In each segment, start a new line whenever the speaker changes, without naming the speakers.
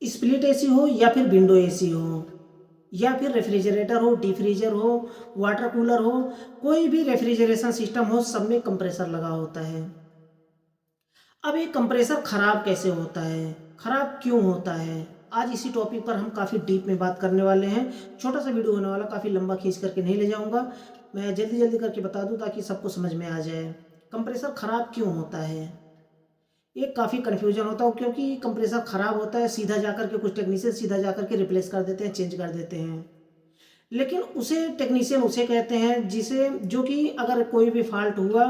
Split AC हो या फिर विंडो एसी हो या फिर रेफ्रिजरेटर हो, डीप फ्रीजर हो, वाटर कूलर हो, कोई भी रेफ्रिजरेशन सिस्टम हो, सब में कंप्रेसर लगा होता है। अब ये कंप्रेसर ख़राब कैसे होता है, ख़राब क्यों होता है, आज इसी टॉपिक पर हम काफ़ी डीप में बात करने वाले हैं। छोटा सा वीडियो होने वाला, काफ़ी लंबा खींच करके नहीं ले जाऊंगा, मैं जल्दी जल्दी करके बता दूं ताकि सबको समझ में आ जाए कंप्रेसर ख़राब क्यों होता है। ये काफ़ी कन्फ्यूजन होता है क्योंकि कंप्रेसर ख़राब होता है, सीधा जाकर के कुछ टेक्नीशियन सीधा जाकर के रिप्लेस कर देते हैं, चेंज कर देते हैं। लेकिन उसे टेक्नीशियन उसे कहते हैं जिसे जो कि अगर कोई भी फॉल्ट हुआ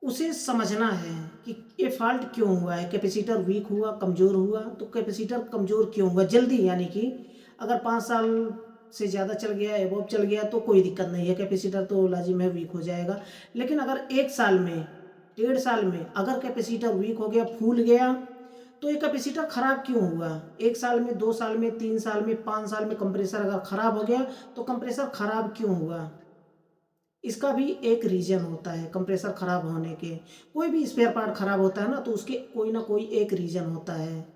उसे समझना है कि ये फॉल्ट क्यों हुआ है, कैपेसिटर वीक हुआ, कमज़ोर हुआ, तो कैपेसिटर कमज़ोर क्यों हुआ जल्दी, यानी कि अगर 5 साल से ज़्यादा चल गया, एबोव चल गया तो कोई दिक्कत नहीं है, कैपेसिटर तो लाजिम है वीक हो जाएगा। लेकिन अगर 1 साल में, 1.5 साल में अगर कैपेसिटर वीक हो गया, फूल गया, तो ये कैपेसिटर ख़राब क्यों हुआ। 1 साल में, 2 साल में, 3 साल में, 5 साल में कंप्रेसर अगर ख़राब हो गया तो कंप्रेसर ख़राब क्यों हुआ, इसका भी एक रीज़न होता है कंप्रेसर ख़राब होने के। कोई भी स्पेयर पार्ट ख़राब होता है ना, तो उसके कोई ना कोई एक रीज़न होता है।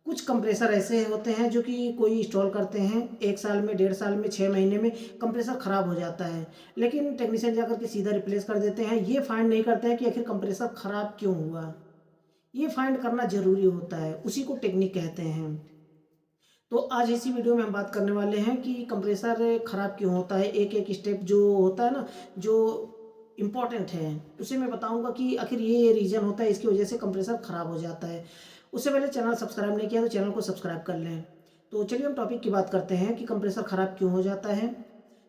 कुछ कंप्रेसर ऐसे होते हैं जो कि कोई इंस्टॉल करते हैं, 1 साल में, 1.5 साल में, 6 महीने में कंप्रेसर ख़राब हो जाता है, लेकिन टेक्नीशियन जाकर के सीधा रिप्लेस कर देते हैं। ये फाइंड नहीं करते हैं कि आखिर कंप्रेसर ख़राब क्यों हुआ, ये फाइंड करना ज़रूरी होता है, उसी को टेक्निक कहते हैं। तो आज इसी वीडियो में हम बात करने वाले हैं कि कंप्रेसर ख़राब क्यों होता है, एक एक स्टेप जो होता है ना, जो इम्पॉर्टेंट है, उसे मैं बताऊंगा कि आखिर ये रीज़न होता है, इसकी वजह से कंप्रेसर ख़राब हो जाता है। उससे पहले चैनल सब्सक्राइब नहीं किया तो चैनल को सब्सक्राइब कर लें। तो चलिए हम टॉपिक की बात करते हैं कि कंप्रेसर ख़राब क्यों हो जाता है।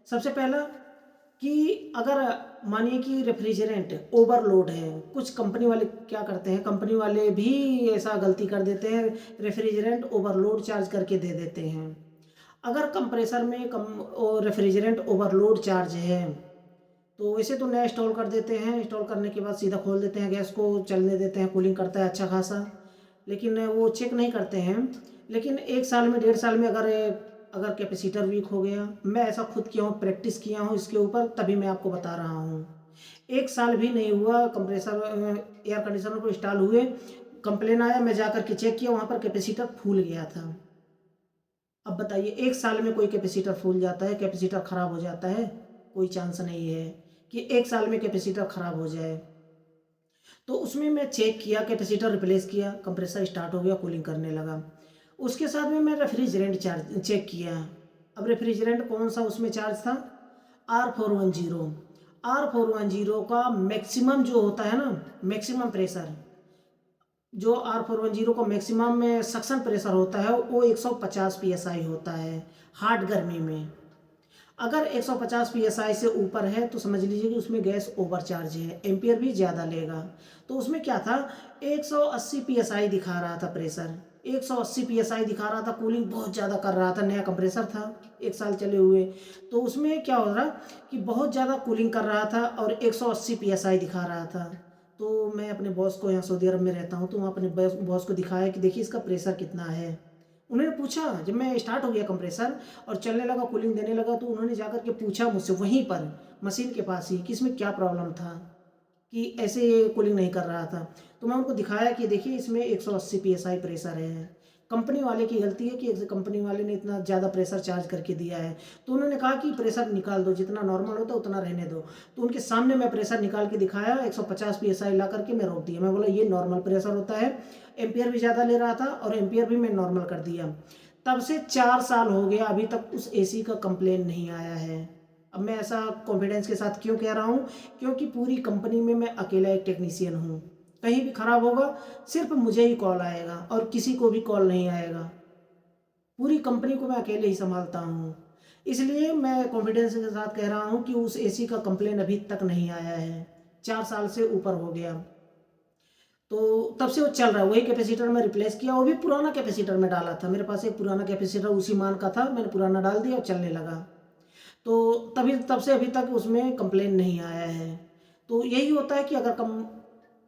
सबसे पहला कि अगर मानिए कि रेफ्रिजरेंट ओवरलोड है, कुछ कंपनी वाले क्या करते हैं, कंपनी वाले भी ऐसा गलती कर देते हैं, रेफ्रिजरेंट ओवरलोड चार्ज करके दे देते हैं। अगर कंप्रेसर में रेफ्रिजरेंट ओवरलोड चार्ज है तो वैसे तो नया इंस्टॉल कर देते हैं, इंस्टॉल करने के बाद सीधा खोल देते हैं, गैस को चलने देते हैं, कूलिंग करता है अच्छा खासा, लेकिन वो चेक नहीं करते हैं। लेकिन 1 साल में, 1.5 साल में अगर अगर कैपेसिटर वीक हो गया, मैं ऐसा खुद किया हूँ, प्रैक्टिस किया हूँ इसके ऊपर, तभी मैं आपको बता रहा हूँ। 1 साल भी नहीं हुआ कंप्रेसर एयर कंडीशनर को इंस्टॉल हुए, कंप्लेन आया, मैं जा कर के चेक किया, वहाँ पर कैपेसिटर फूल गया था। अब बताइए, 1 साल में कोई कैपेसिटर फूल जाता है, कैपेसिटर ख़राब हो जाता है, कोई चांस नहीं है कि 1 साल में कैपेसिटर ख़राब हो जाए। तो उसमें मैं चेक किया, कैपेसिटर रिप्लेस किया, कंप्रेसर स्टार्ट हो गया, कूलिंग करने लगा। उसके साथ में मैं रेफ्रिजरेंट चार्ज चेक किया। अब रेफ्रिजरेंट कौन सा उसमें चार्ज था, R410। R410 का मैक्सिमम जो होता है ना, मैक्सिमम प्रेशर, जो R410 का मैक्सिमम में सक्शन प्रेशर होता है वो 150 PSI होता है हार्ड गर्मी में। अगर 150 PSI से ऊपर है तो समझ लीजिए कि उसमें गैस ओवरचार्ज है, एम्पियर भी ज़्यादा लेगा। तो उसमें क्या था, 180 PSI दिखा रहा था प्रेशर, 180 PSI दिखा रहा था, कूलिंग बहुत ज़्यादा कर रहा था, नया कंप्रेसर था, 1 साल चले हुए। तो उसमें क्या हो रहा कि बहुत ज़्यादा कूलिंग कर रहा था और 180 PSI दिखा रहा था। तो मैं अपने बॉस को, यहाँ सऊदी अरब में रहता हूँ, तो वहाँ अपने बॉस को दिखाया कि देखिए इसका प्रेशर कितना है। उन्होंने पूछा, जब मैं स्टार्ट हो गया कंप्रेसर और चलने लगा, कूलिंग देने लगा, तो उन्होंने जाकर के पूछा मुझसे वहीं पर मशीन के पास ही कि इसमें क्या प्रॉब्लम था कि ऐसे ये कूलिंग नहीं कर रहा था। तो मैं उनको दिखाया कि देखिए इसमें 180 PSI प्रेशर है, कंपनी वाले की गलती है कि कंपनी वाले ने इतना ज़्यादा प्रेशर चार्ज करके दिया है। तो उन्होंने कहा कि प्रेशर निकाल दो, जितना नॉर्मल होता है उतना रहने दो। तो उनके सामने मैं प्रेशर निकाल के दिखाया, 150 PSI ला करके मैं रोक दिया। मैं बोला ये नॉर्मल प्रेशर होता है, एम्पियर भी ज़्यादा ले रहा था और एम्पियर भी मैं नॉर्मल कर दिया। तब से 4 साल हो गया, अभी तक उस एसी का कंप्लेन नहीं आया है। अब मैं ऐसा कॉन्फिडेंस के साथ क्यों कह रहा हूँ, क्योंकि पूरी कंपनी में मैं अकेला एक टेक्नीशियन हूँ। कहीं भी ख़राब होगा सिर्फ मुझे ही कॉल आएगा और किसी को भी कॉल नहीं आएगा, पूरी कंपनी को मैं अकेले ही संभालता हूँ। इसलिए मैं कॉन्फिडेंस के साथ कह रहा हूँ कि उस एसी का कंप्लेन अभी तक नहीं आया है, 4 साल से ऊपर हो गया। तो तब से वो चल रहा है, वही कैपेसिटर में रिप्लेस किया, वो भी पुराना कैपेसिटर में डाला था, मेरे पास एक पुराना कैपेसिटर उसी मान का था, मैंने पुराना डाल दिया और चलने लगा। तो तभी तब से अभी तक उसमें कंप्लेन नहीं आया है। तो यही होता है कि अगर कम,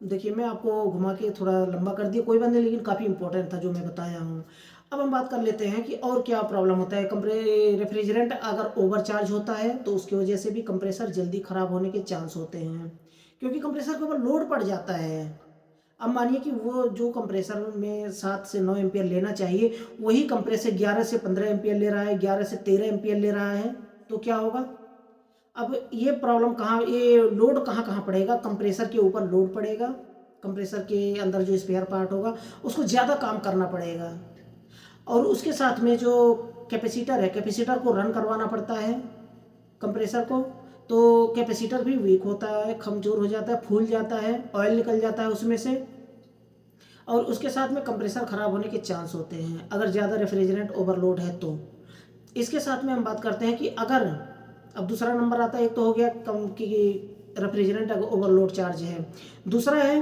देखिए मैं आपको घुमा के थोड़ा लंबा कर दिया, कोई बात नहीं, लेकिन काफ़ी इंपॉर्टेंट था जो मैं बताया हूँ। अब हम बात कर लेते हैं कि और क्या प्रॉब्लम होता है। रेफ्रिजरेंट अगर ओवरचार्ज होता है तो उसकी वजह से भी कंप्रेसर जल्दी ख़राब होने के चांस होते हैं, क्योंकि कंप्रेसर के ऊपर लोड पड़ जाता है। अब मानिए कि वो जो कंप्रेसर में 7 से 9 एम्पियर लेना चाहिए, वही कंप्रेसर 11 से 15 एम्पियर ले रहा है, 11 से 13 एम्पियर ले रहा है, तो क्या होगा? अब ये प्रॉब्लम कहाँ, ये लोड कहाँ कहाँ पड़ेगा? कंप्रेसर के ऊपर लोड पड़ेगा, कंप्रेसर के अंदर जो स्पेयर पार्ट होगा उसको ज़्यादा काम करना पड़ेगा, और उसके साथ में जो कैपेसिटर है, कैपेसिटर को रन करवाना पड़ता है कंप्रेसर को, तो कैपेसिटर भी वीक होता है, कमज़ोर हो जाता है, फूल जाता है, ऑयल निकल जाता है उसमें से, और उसके साथ में कंप्रेसर ख़राब होने के चांस होते हैं अगर ज़्यादा रेफ्रिजरेंट ओवरलोड है तो। इसके साथ में हम बात करते हैं कि अगर, अब दूसरा नंबर आता है, एक तो हो गया कम कि रेफ्रिजरेंट अगर ओवरलोड चार्ज है, दूसरा है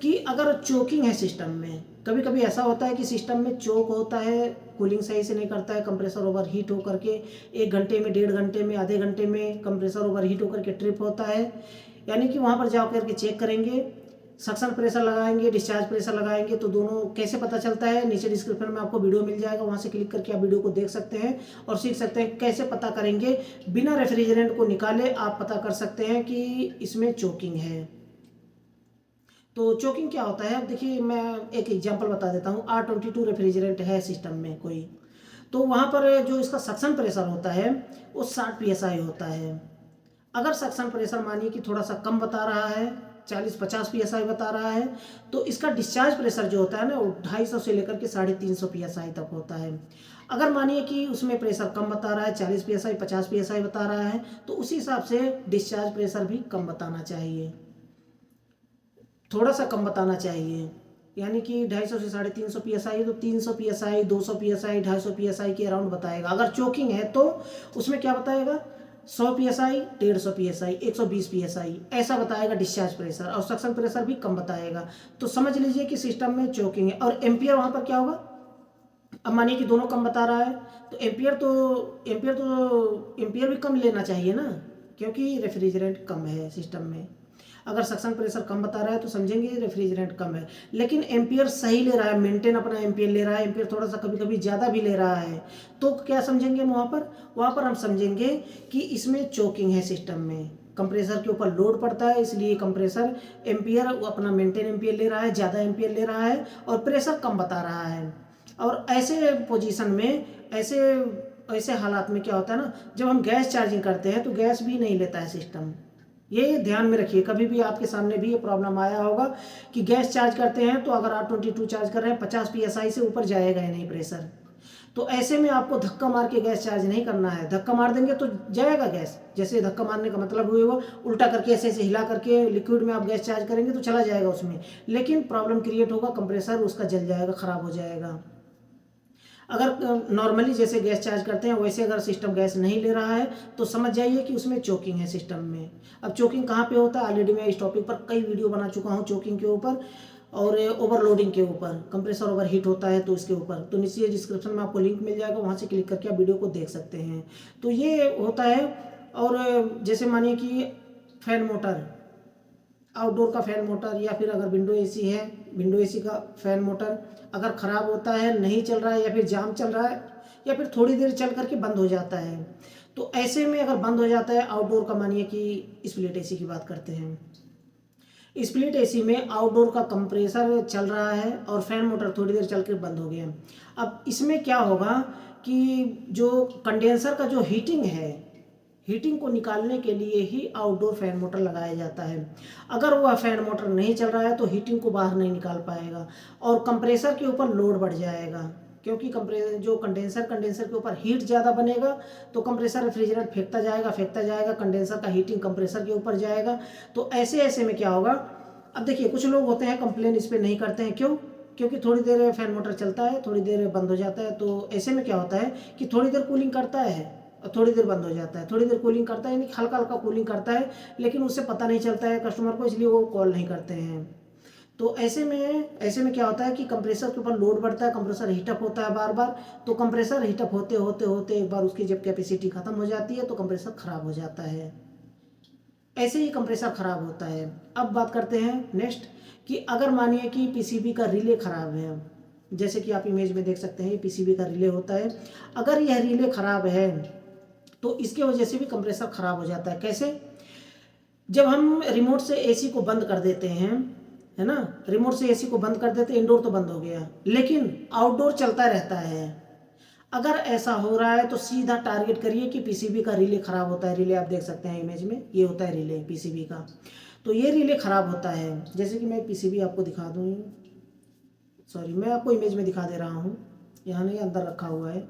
कि अगर चोकिंग है सिस्टम में। कभी कभी ऐसा होता है कि सिस्टम में चोक होता है, कूलिंग सही से नहीं करता है, कंप्रेसर ओवर हीट होकर के 1 घंटे में, 1.5 घंटे में, आधे घंटे में कंप्रेसर ओवर हीट होकर के ट्रिप होता है। यानी कि वहाँ पर जा करके चेक करेंगे, सक्शन प्रेशर लगाएंगे, डिस्चार्ज प्रेशर लगाएंगे, तो दोनों कैसे पता चलता है, नीचे डिस्क्रिप्शन में आपको वीडियो मिल जाएगा, वहाँ से क्लिक करके आप वीडियो को देख सकते हैं और सीख सकते हैं कैसे पता करेंगे। बिना रेफ्रिजरेंट को निकाले आप पता कर सकते हैं कि इसमें चोकिंग है। तो चोकिंग क्या होता है, अब देखिए मैं एक एग्जांपल बता देता हूँ। R22 रेफ्रिजरेंट है सिस्टम में कोई, तो वहाँ पर जो इसका सक्शन प्रेशर होता है वो 60 PSI होता है। अगर सक्शन प्रेशर मानिए कि थोड़ा सा कम बता रहा है, 40-50 PSI बता रहा है, तो इसका डिस्चार्ज प्रेशर जो होता है ना वो 250 से लेकर के 350 PSI तक होता है। अगर मानिए कि उसमें प्रेशर कम बता रहा है, 40 PSI 50 PSI बता रहा है, तो उसी हिसाब से डिस्चार्ज प्रेशर भी कम बताना चाहिए, थोड़ा सा कम बताना चाहिए। यानी कि 250 से 350 PSI, तो 300 PSI, 200 PSI, 250 PSI के अराउंड बताएगा। अगर चोकिंग है तो उसमें क्या बताएगा, 100 PSI, 150 PSI, 120 PSI ऐसा बताएगा डिस्चार्ज प्रेशर, और सक्शन प्रेशर भी कम बताएगा। तो समझ लीजिए कि सिस्टम में चोकिंग है। और एम्पियर वहाँ पर क्या होगा, अब मानिए कि दोनों कम बता रहा है, तो एम्पियर भी कम लेना चाहिए ना, क्योंकि रेफ्रिजरेंट कम है सिस्टम में। अगर सक्शन प्रेशर कम बता रहा है तो समझेंगे रेफ्रिजरेंट कम है, लेकिन एम्पियर सही ले रहा है, मेंटेन अपना एम्पियर ले रहा है, एम्पियर थोड़ा सा कभी कभी ज़्यादा भी ले रहा है, तो क्या समझेंगे वहाँ पर हम समझेंगे कि इसमें चोकिंग है सिस्टम में, कंप्रेसर के ऊपर लोड पड़ता है, इसलिए कंप्रेसर एम्पियर अपना मेंटेन एम्पियर ले रहा है, ज़्यादा एम्पियर ले रहा है, और प्रेशर कम बता रहा है। और ऐसे पोजीशन में, ऐसे ऐसे हालात में क्या होता है ना, जब हम गैस चार्जिंग करते हैं तो गैस भी नहीं लेता है सिस्टम। ये ध्यान में रखिए, कभी भी आपके सामने भी ये प्रॉब्लम आया होगा कि गैस चार्ज करते हैं तो अगर R22 चार्ज कर रहे हैं 50 PSI से ऊपर जाएगा ही नहीं प्रेशर। तो ऐसे में आपको धक्का मार के गैस चार्ज नहीं करना है, धक्का मार देंगे तो जाएगा गैस। जैसे धक्का मारने का मतलब हुए वो उल्टा करके ऐसे ऐसे हिला करके लिक्विड में आप गैस चार्ज करेंगे तो चला जाएगा उसमें, लेकिन प्रॉब्लम क्रिएट होगा, कंप्रेसर उसका जल जाएगा, ख़राब हो जाएगा। अगर नॉर्मली जैसे गैस चार्ज करते हैं वैसे अगर सिस्टम गैस नहीं ले रहा है तो समझ जाइए कि उसमें चोकिंग है सिस्टम में। अब चोकिंग कहाँ पे होता है, ऑलरेडी मैं इस टॉपिक पर कई वीडियो बना चुका हूँ चोकिंग के ऊपर और ओवरलोडिंग के ऊपर, कंप्रेसर ओवर हीट होता है तो इसके ऊपर, तो नीचे डिस्क्रिप्शन में आपको लिंक मिल जाएगा, वहाँ से क्लिक करके आप वीडियो को देख सकते हैं। तो ये होता है। और जैसे मानिए कि फैन मोटर, आउटडोर का फैन मोटर, या फिर अगर विंडो एसी है, विंडो एसी का फैन मोटर अगर ख़राब होता है, नहीं चल रहा है, या फिर जाम चल रहा है, या फिर थोड़ी देर चल करके बंद हो जाता है, तो ऐसे में अगर बंद हो जाता है आउटडोर का, मानिए कि स्प्लिट एसी की बात करते हैं, स्प्लिट एसी में आउटडोर का कंप्रेसर चल रहा है और फैन मोटर थोड़ी देर चल कर बंद हो गया। अब इसमें क्या होगा कि जो कंडेंसर का जो हीटिंग है, हीटिंग को निकालने के लिए ही आउटडोर फैन मोटर लगाया जाता है। अगर वह फैन मोटर नहीं चल रहा है तो हीटिंग को बाहर नहीं निकाल पाएगा और कंप्रेसर के ऊपर लोड बढ़ जाएगा, क्योंकि जो कंडेंसर के ऊपर हीट ज़्यादा बनेगा तो कंप्रेसर रेफ्रिजरेंट फेंकता जाएगा, कंडेंसर का हीटिंग कंप्रेसर के ऊपर जाएगा। तो ऐसे में क्या होगा, अब देखिए कुछ लोग होते हैं कंप्लेन इस पर नहीं करते हैं, क्यों? क्योंकि थोड़ी देर फैन मोटर चलता है, थोड़ी देर बंद हो जाता है, तो ऐसे में क्या होता है कि थोड़ी देर कूलिंग करता है और थोड़ी देर बंद हो जाता है, थोड़ी देर कूलिंग करता है, यानी हल्का हल्का कूलिंग करता है, लेकिन उससे पता नहीं चलता है कस्टमर को, इसलिए वो कॉल नहीं करते हैं। तो ऐसे में क्या होता है कि कंप्रेसर के ऊपर लोड बढ़ता है, कंप्रेसर हीटअप होता है बार बार, तो कंप्रेसर हीटअप होते होते होते एक बार उसकी जब कैपेसिटी खत्म हो जाती है तो कंप्रेसर खराब हो जाता है। ऐसे ही कंप्रेसर खराब होता है। अब बात करते हैं नेक्स्ट कि अगर मानिए कि पीसीबी का रिले खराब है, जैसे कि आप इमेज में देख सकते हैं ये पीसीबी का रिले होता है, अगर यह रिले खराब है तो इसके वजह से भी कंप्रेसर खराब हो जाता है। कैसे? जब हम रिमोट से एसी को बंद कर देते हैं है ना। रिमोट से एसी को बंद कर देते, इंडोर तो बंद हो गया, लेकिन आउटडोर चलता रहता है। अगर ऐसा हो रहा है तो सीधा टारगेट करिए कि पीसीबी का रिले खराब होता है। रिले आप देख सकते हैं इमेज में, ये होता है रिले पीसीबी का। तो ये रिले खराब होता है। जैसे कि मैं पीसीबी आपको दिखा दूँ, सॉरी मैं आपको इमेज में दिखा दे रहा हूँ, यहाँ नहीं अंदर रखा हुआ है।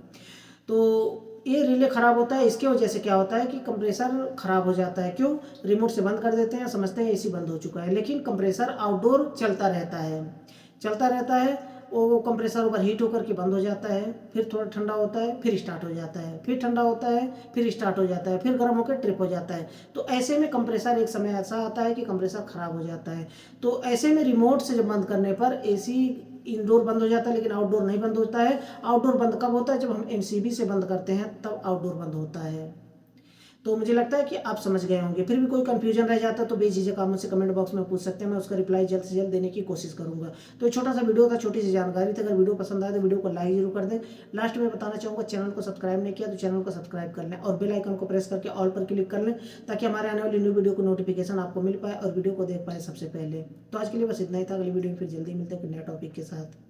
तो ये रिले ख़राब होता है। इसके वजह से क्या होता है कि कंप्रेसर ख़राब हो जाता है। क्यों? रिमोट से बंद कर देते हैं, समझते हैं एसी बंद हो चुका है, लेकिन कंप्रेसर आउटडोर चलता रहता है, चलता रहता है। वो कंप्रेसर ओवर हीट होकर के बंद हो जाता है, फिर थोड़ा ठंडा होता है, फिर स्टार्ट हो जाता है, फिर ठंडा होता है, फिर स्टार्ट हो जाता है, फिर गर्म होकर ट्रिप हो जाता है। तो ऐसे में कंप्रेसर एक समय ऐसा आता है कि कंप्रेसर ख़राब हो जाता है। तो ऐसे में रिमोट से जब बंद करने पर एसी इंडोर बंद हो जाता है, लेकिन आउटडोर नहीं बंद होता है। आउटडोर बंद कब होता है? जब हम एमसीबी से बंद करते हैं, तब आउटडोर बंद होता है। तो मुझे लगता है कि आप समझ गए होंगे। फिर भी कोई कंफ्यूजन रह जाता है तो बेझिझक आप मुझसे कमेंट बॉक्स में पूछ सकते हैं, मैं उसका रिप्लाई जल्द से जल्द देने की कोशिश करूंगा। तो एक छोटा सा वीडियो था, छोटी सी जानकारी थी। अगर वीडियो पसंद आए तो वीडियो को लाइक जरूर कर दें। लास्ट में बताना चाहूँगा, चैनल को सब्सक्राइब नहीं किया तो चैनल को सब्सक्राइब कर लें और बेल आइकन को प्रेस करके ऑल पर क्लिक कर लें, ताकि हमारे आने वाली न्यू वीडियो को नोटिफिकेशन आपको मिल पाए और वीडियो को देख पाए सबसे पहले। तो आज के लिए बस इतना ही था। अगली वीडियो में फिर जल्दी मिलते हैं नए टॉपिक के साथ।